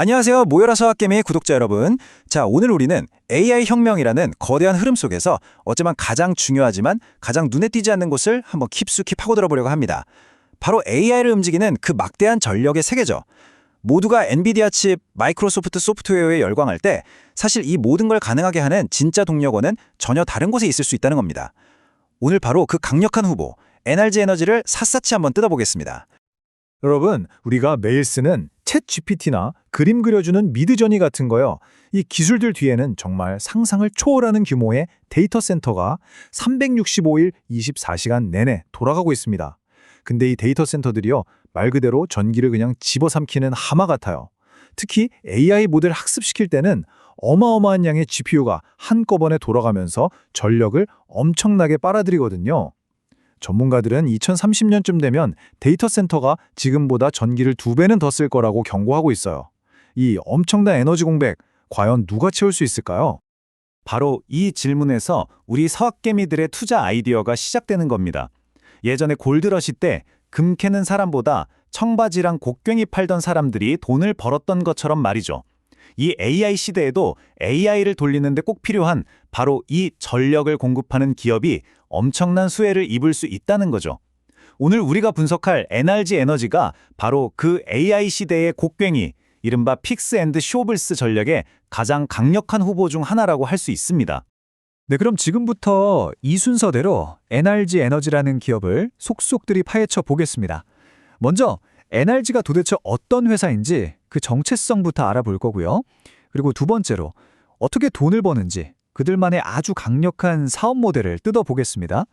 안녕하세요. 모여라 서학개미의 구독자 여러분. 자, 오늘 우리는 AI 혁명이라는 거대한 흐름 속에서 어쩌면 가장 중요하지만 가장 눈에 띄지 않는 곳을 한번 깊숙이 파고들어 보려고 합니다. 바로 AI를 움직이는 그 막대한 전력의 세계죠. 모두가 엔비디아 칩, 마이크로소프트 소프트웨어에 열광할 때 사실 이 모든 걸 가능하게 하는 진짜 동력원은 전혀 다른 곳에 있을 수 있다는 겁니다. 오늘 바로 그 강력한 후보, NRG 에너지를 샅샅이 한번 뜯어보겠습니다. 여러분, 우리가 매일 쓰는 챗 GPT나 그림 그려주는 미드저니 같은 거요. 이 기술들 뒤에는 정말 상상을 초월하는 규모의 데이터 센터가 365일 24시간 내내 돌아가고 있습니다. 근데 이 데이터 센터들이요, 말 그대로 전기를 그냥 집어삼키는 하마 같아요. 특히 AI 모델 학습시킬 때는 어마어마한 양의 GPU가 한꺼번에 돌아가면서 전력을 엄청나게 빨아들이거든요. 전문가들은 2030년쯤 되면 데이터 센터가 지금보다 전기를 2배는 더 쓸 거라고 경고하고 있어요. 이 엄청난 에너지 공백, 과연 누가 채울 수 있을까요? 바로 이 질문에서 우리 서학개미들의 투자 아이디어가 시작되는 겁니다. 예전에 골드러시 때 금 캐는 사람보다 청바지랑 곡괭이 팔던 사람들이 돈을 벌었던 것처럼 말이죠. 이 AI 시대에도 AI를 돌리는데 꼭 필요한 바로 이 전력을 공급하는 기업이 엄청난 수혜를 입을 수 있다는 거죠. 오늘 우리가 분석할 NRG 에너지가 바로 그 AI 시대의 곡괭이, 이른바 픽스 앤드 쇼블스 전력의 가장 강력한 후보 중 하나라고 할 수 있습니다. 네, 그럼 지금부터 이 순서대로 NRG 에너지라는 기업을 속속들이 파헤쳐 보겠습니다. 먼저 NRG가 도대체 어떤 회사인지 그 정체성부터 알아볼 거고요. 그리고 두 번째로 어떻게 돈을 버는지 그들만의 아주 강력한 사업 모델을 뜯어보겠습니다.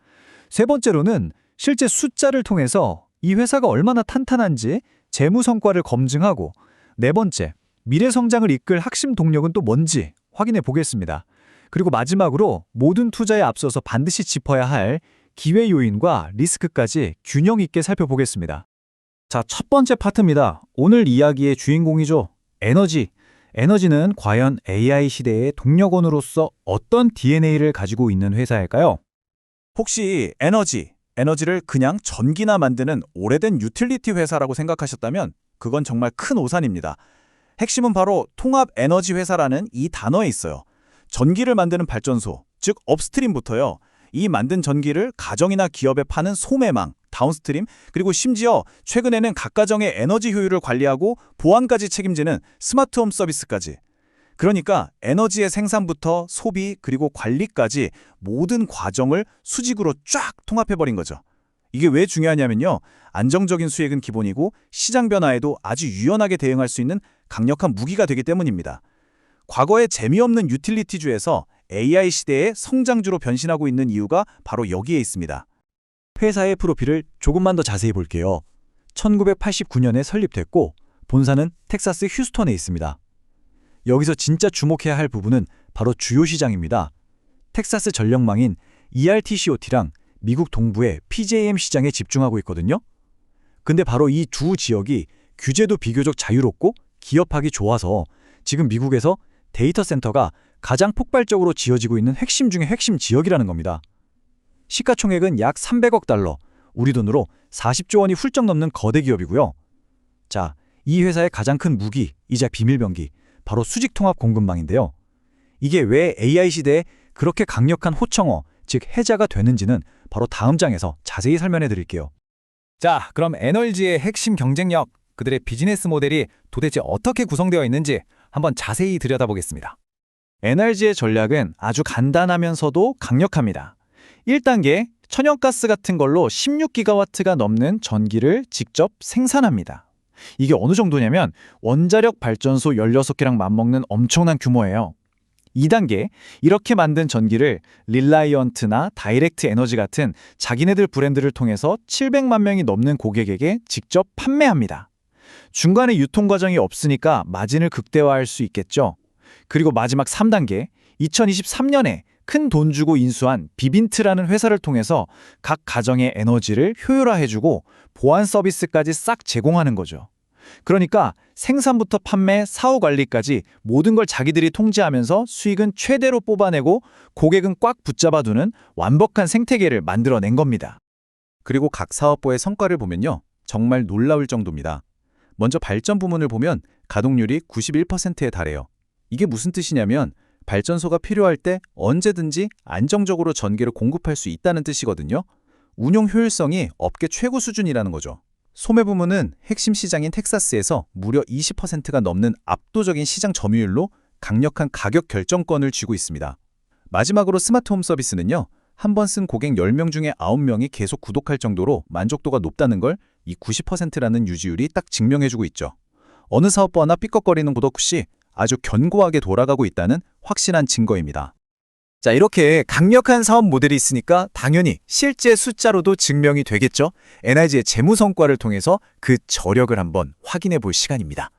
세 번째로는 실제 숫자를 통해서 이 회사가 얼마나 탄탄한지 재무 성과를 검증하고, 네 번째, 미래 성장을 이끌 핵심 동력은 또 뭔지 확인해 보겠습니다. 그리고 마지막으로 모든 투자에 앞서서 반드시 짚어야 할 기회 요인과 리스크까지 균형 있게 살펴보겠습니다. 자, 첫 번째 파트입니다. 오늘 이야기의 주인공이죠. 에너지. 에너지는 과연 AI 시대의 동력원으로서 어떤 DNA를 가지고 있는 회사일까요? 혹시 에너지를 그냥 전기나 만드는 오래된 유틸리티 회사라고 생각하셨다면 그건 정말 큰 오산입니다. 핵심은 바로 통합 에너지 회사라는 이 단어에 있어요. 전기를 만드는 발전소, 즉 업스트림부터요. 이 만든 전기를 가정이나 기업에 파는 소매망, 다운스트림, 그리고 심지어 최근에는 각 가정의 에너지 효율을 관리하고 보안까지 책임지는 스마트홈 서비스까지. 그러니까 에너지의 생산부터 소비 그리고 관리까지 모든 과정을 수직으로 쫙 통합해버린 거죠. 이게 왜 중요하냐면요. 안정적인 수익은 기본이고 시장 변화에도 아주 유연하게 대응할 수 있는 강력한 무기가 되기 때문입니다. 과거의 재미없는 유틸리티주에서 AI 시대의 성장주로 변신하고 있는 이유가 바로 여기에 있습니다. 회사의 프로필을 조금만 더 자세히 볼게요. 1989년에 설립됐고 본사는 텍사스 휴스턴에 있습니다. 여기서 진짜 주목해야 할 부분은 바로 주요 시장입니다. 텍사스 전력망인 ERTCOT랑 미국 동부의 PJM 시장에 집중하고 있거든요. 근데 바로 이 두 지역이 규제도 비교적 자유롭고 기업하기 좋아서 지금 미국에서 데이터 센터가 가장 폭발적으로 지어지고 있는 핵심 중의 핵심 지역이라는 겁니다. 시가총액은 약 300억 달러, 우리 돈으로 40조 원이 훌쩍 넘는 거대 기업이고요. 자, 이 회사의 가장 큰 무기이자 비밀병기, 바로 수직통합 공급망인데요. 이게 왜 AI 시대에 그렇게 강력한 호청어, 즉 해자가 되는지는 바로 다음 장에서 자세히 설명해 드릴게요. 자, 그럼 에너지의 핵심 경쟁력, 그들의 비즈니스 모델이 도대체 어떻게 구성되어 있는지 한번 자세히 들여다보겠습니다. NRG의 전략은 아주 간단하면서도 강력합니다. 1단계, 천연가스 같은 걸로 16기가와트가 넘는 전기를 직접 생산합니다. 이게 어느 정도냐면 원자력 발전소 16개랑 맞먹는 엄청난 규모예요. 2단계, 이렇게 만든 전기를 릴라이언트나 다이렉트 에너지 같은 자기네들 브랜드를 통해서 700만 명이 넘는 고객에게 직접 판매합니다. 중간에 유통 과정이 없으니까 마진을 극대화할 수 있겠죠. 그리고 마지막 3단계, 2023년에 큰 돈 주고 인수한 비빈트라는 회사를 통해서 각 가정의 에너지를 효율화해주고 보안 서비스까지 싹 제공하는 거죠. 그러니까 생산부터 판매, 사후 관리까지 모든 걸 자기들이 통제하면서 수익은 최대로 뽑아내고 고객은 꽉 붙잡아두는 완벽한 생태계를 만들어낸 겁니다. 그리고 각 사업부의 성과를 보면요. 정말 놀라울 정도입니다. 먼저 발전 부문을 보면 가동률이 91%에 달해요. 이게 무슨 뜻이냐면 발전소가 필요할 때 언제든지 안정적으로 전기를 공급할 수 있다는 뜻이거든요. 운용 효율성이 업계 최고 수준이라는 거죠. 소매 부문은 핵심 시장인 텍사스에서 무려 20%가 넘는 압도적인 시장 점유율로 강력한 가격 결정권을 쥐고 있습니다. 마지막으로 스마트홈 서비스는요. 한 번 쓴 고객 10명 중에 9명이 계속 구독할 정도로 만족도가 높다는 걸 이 90%라는 유지율이 딱 증명해주고 있죠. 어느 사업부나 삐걱거리는 구독 없이 아주 견고하게 돌아가고 있다는 확실한 증거입니다. 자, 이렇게 강력한 사업 모델이 있으니까 당연히 실제 숫자로도 증명이 되겠죠. NRG의 재무 성과를 통해서 그 저력을 한번 확인해 볼 시간입니다.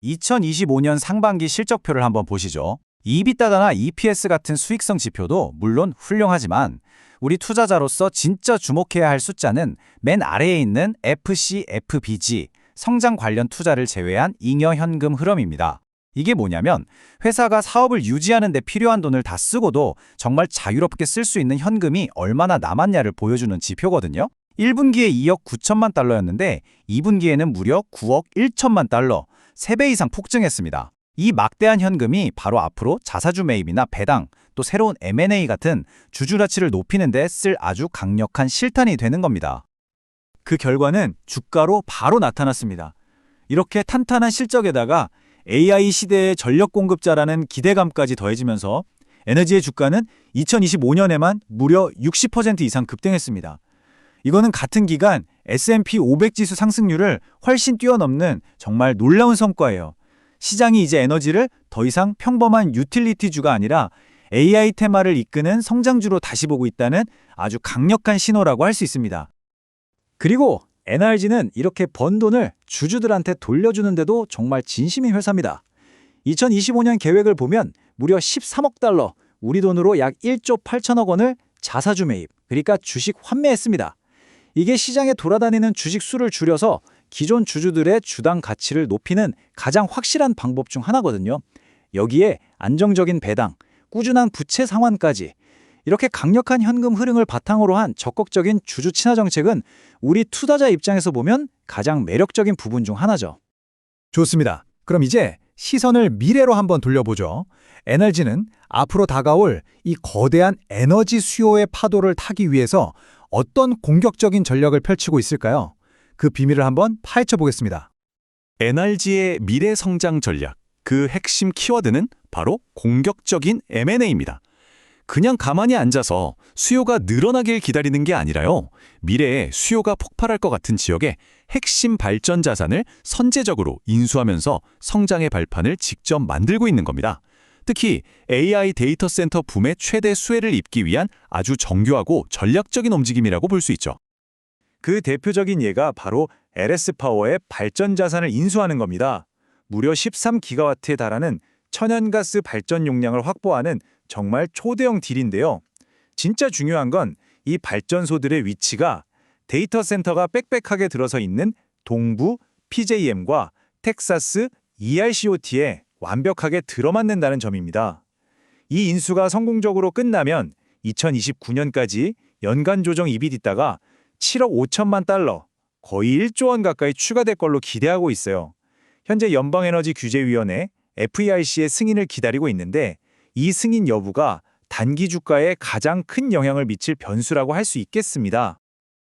2025년 상반기 실적표를 한번 보시죠. EBITDA나 EPS 같은 수익성 지표도 물론 훌륭하지만 우리 투자자로서 진짜 주목해야 할 숫자는 맨 아래에 있는 FCFBG, 성장 관련 투자를 제외한 잉여 현금 흐름입니다. 이게 뭐냐면 회사가 사업을 유지하는 데 필요한 돈을 다 쓰고도 정말 자유롭게 쓸 수 있는 현금이 얼마나 남았냐를 보여주는 지표거든요. 1분기에 2억 9천만 달러였는데 2분기에는 무려 9억 1천만 달러, 3배 이상 폭증했습니다. 이 막대한 현금이 바로 앞으로 자사주 매입이나 배당, 또 새로운 M&A 같은 주주 가치를 높이는 데 쓸 아주 강력한 실탄이 되는 겁니다. 그 결과는 주가로 바로 나타났습니다. 이렇게 탄탄한 실적에다가 AI 시대의 전력 공급자라는 기대감까지 더해지면서 에너지의 주가는 2025년에만 무려 60% 이상 급등했습니다. 이거는 같은 기간 S&P 500 지수 상승률을 훨씬 뛰어넘는 정말 놀라운 성과예요. 시장이 이제 에너지를 더 이상 평범한 유틸리티주가 아니라 AI 테마를 이끄는 성장주로 다시 보고 있다는 아주 강력한 신호라고 할 수 있습니다. 그리고 NRG는 이렇게 번 돈을 주주들한테 돌려주는데도 정말 진심인 회사입니다. 2025년 계획을 보면 무려 13억 달러, 우리 돈으로 약 1조 8천억 원을 자사주 매입, 그러니까 주식 환매했습니다. 이게 시장에 돌아다니는 주식 수를 줄여서 기존 주주들의 주당 가치를 높이는 가장 확실한 방법 중 하나거든요. 여기에 안정적인 배당, 꾸준한 부채 상환까지 이렇게 강력한 현금 흐름을 바탕으로 한 적극적인 주주 친화 정책은 우리 투자자 입장에서 보면 가장 매력적인 부분 중 하나죠. 좋습니다. 그럼 이제 시선을 미래로 한번 돌려보죠. NRG는 앞으로 다가올 이 거대한 에너지 수요의 파도를 타기 위해서 어떤 공격적인 전략을 펼치고 있을까요? 그 비밀을 한번 파헤쳐 보겠습니다. NRG의 미래 성장 전략, 그 핵심 키워드는 바로 공격적인 M&A입니다. 그냥 가만히 앉아서 수요가 늘어나길 기다리는 게 아니라요. 미래에 수요가 폭발할 것 같은 지역에 핵심 발전 자산을 선제적으로 인수하면서 성장의 발판을 직접 만들고 있는 겁니다. 특히 AI 데이터 센터 붐의 최대 수혜를 입기 위한 아주 정교하고 전략적인 움직임이라고 볼 수 있죠. 그 대표적인 예가 바로 LS파워의 발전 자산을 인수하는 겁니다. 무려 13기가와트에 달하는 천연가스 발전 용량을 확보하는 정말 초대형 딜인데요. 진짜 중요한 건 이 발전소들의 위치가 데이터 센터가 빽빽하게 들어서 있는 동부 PJM과 텍사스 ERCOT에 완벽하게 들어맞는다는 점입니다. 이 인수가 성공적으로 끝나면 2029년까지 연간 조정 EBITDA가 7억 5천만 달러, 거의 1조 원 가까이 추가될 걸로 기대하고 있어요. 현재 연방에너지규제위원회 FERC의 승인을 기다리고 있는데 이 승인 여부가 단기 주가에 가장 큰 영향을 미칠 변수라고 할 수 있겠습니다.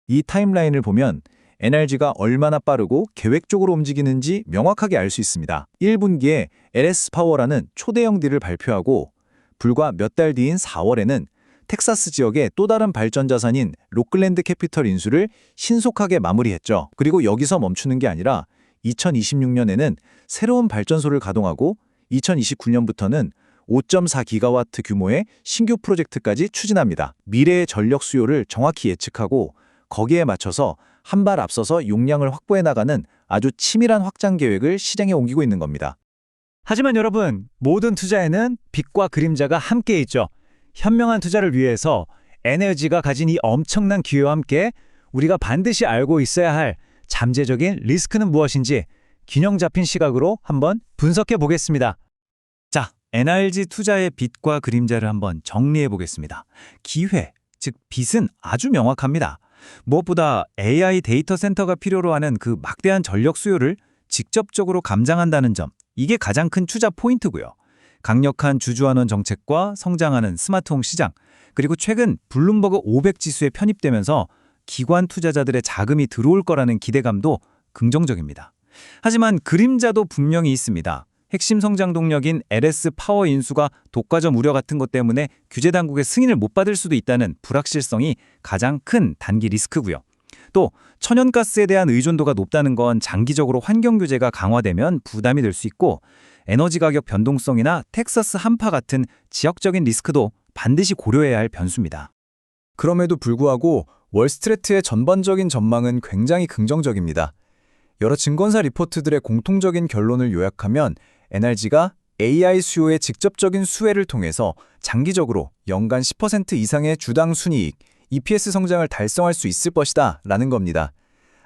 이 타임라인을 보면 NRG가 얼마나 빠르고 계획적으로 움직이는지 명확하게 알 수 있습니다. 1분기에 LS파워라는 초대형 딜을 발표하고 불과 몇 달 뒤인 4월에는 텍사스 지역의 또 다른 발전 자산인 로클랜드 캐피털 인수를 신속하게 마무리했죠. 그리고 여기서 멈추는 게 아니라 2026년에는 새로운 발전소를 가동하고 2029년부터는 5.4기가와트 규모의 신규 프로젝트까지 추진합니다. 미래의 전력 수요를 정확히 예측하고 거기에 맞춰서 한 발 앞서서 용량을 확보해 나가는 아주 치밀한 확장 계획을 시장에 옮기고 있는 겁니다. 하지만 여러분, 모든 투자에는 빛과 그림자가 함께 있죠. 현명한 투자를 위해서 NRG가 가진 이 엄청난 기회와 함께 우리가 반드시 알고 있어야 할 잠재적인 리스크는 무엇인지 균형 잡힌 시각으로 한번 분석해 보겠습니다. 자, NRG 투자의 빛과 그림자를 한번 정리해 보겠습니다. 기회, 즉 빛은 아주 명확합니다. 무엇보다 AI 데이터 센터가 필요로 하는 그 막대한 전력 수요를 직접적으로 감장한다는 점, 이게 가장 큰 투자 포인트고요. 강력한 주주환원 정책과 성장하는 스마트홈 시장, 그리고 최근 블룸버그 500 지수에 편입되면서 기관 투자자들의 자금이 들어올 거라는 기대감도 긍정적입니다. 하지만 그림자도 분명히 있습니다. 핵심 성장 동력인 LS 파워 인수가 독과점 우려 같은 것 때문에 규제 당국의 승인을 못 받을 수도 있다는 불확실성이 가장 큰 단기 리스크고요. 또 천연가스에 대한 의존도가 높다는 건 장기적으로 환경 규제가 강화되면 부담이 될 수 있고, 에너지 가격 변동성이나 텍사스 한파 같은 지역적인 리스크도 반드시 고려해야 할 변수입니다. 그럼에도 불구하고 월스트리트의 전반적인 전망은 굉장히 긍정적입니다. 여러 증권사 리포트들의 공통적인 결론을 요약하면 NRG가 AI 수요의 직접적인 수혜를 통해서 장기적으로 연간 10% 이상의 주당 순이익, EPS 성장을 달성할 수 있을 것이다 라는 겁니다.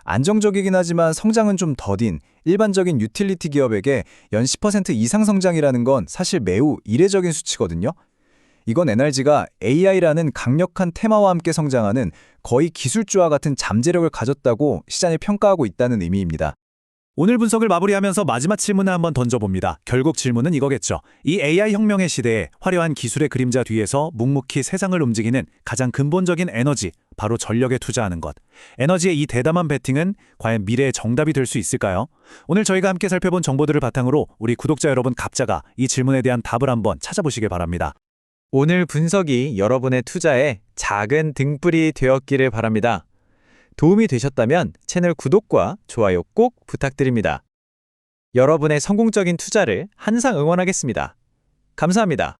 안정적이긴 하지만 성장은 좀 더딘 일반적인 유틸리티 기업에게 연 10% 이상 성장이라는 건 사실 매우 이례적인 수치거든요. 이건 NRG가 AI라는 강력한 테마와 함께 성장하는 거의 기술주와 같은 잠재력을 가졌다고 시장이 평가하고 있다는 의미입니다. 오늘 분석을 마무리하면서 마지막 질문을 한번 던져봅니다. 결국 질문은 이거겠죠. 이 AI 혁명의 시대에 화려한 기술의 그림자 뒤에서 묵묵히 세상을 움직이는 가장 근본적인 에너지, 바로 전력에 투자하는 것. 에너지의 이 대담한 베팅은 과연 미래의 정답이 될 수 있을까요? 오늘 저희가 함께 살펴본 정보들을 바탕으로 우리 구독자 여러분 각자가 이 질문에 대한 답을 한번 찾아보시길 바랍니다. 오늘 분석이 여러분의 투자에 작은 등불이 되었기를 바랍니다. 도움이 되셨다면 채널 구독과 좋아요 꼭 부탁드립니다. 여러분의 성공적인 투자를 항상 응원하겠습니다. 감사합니다.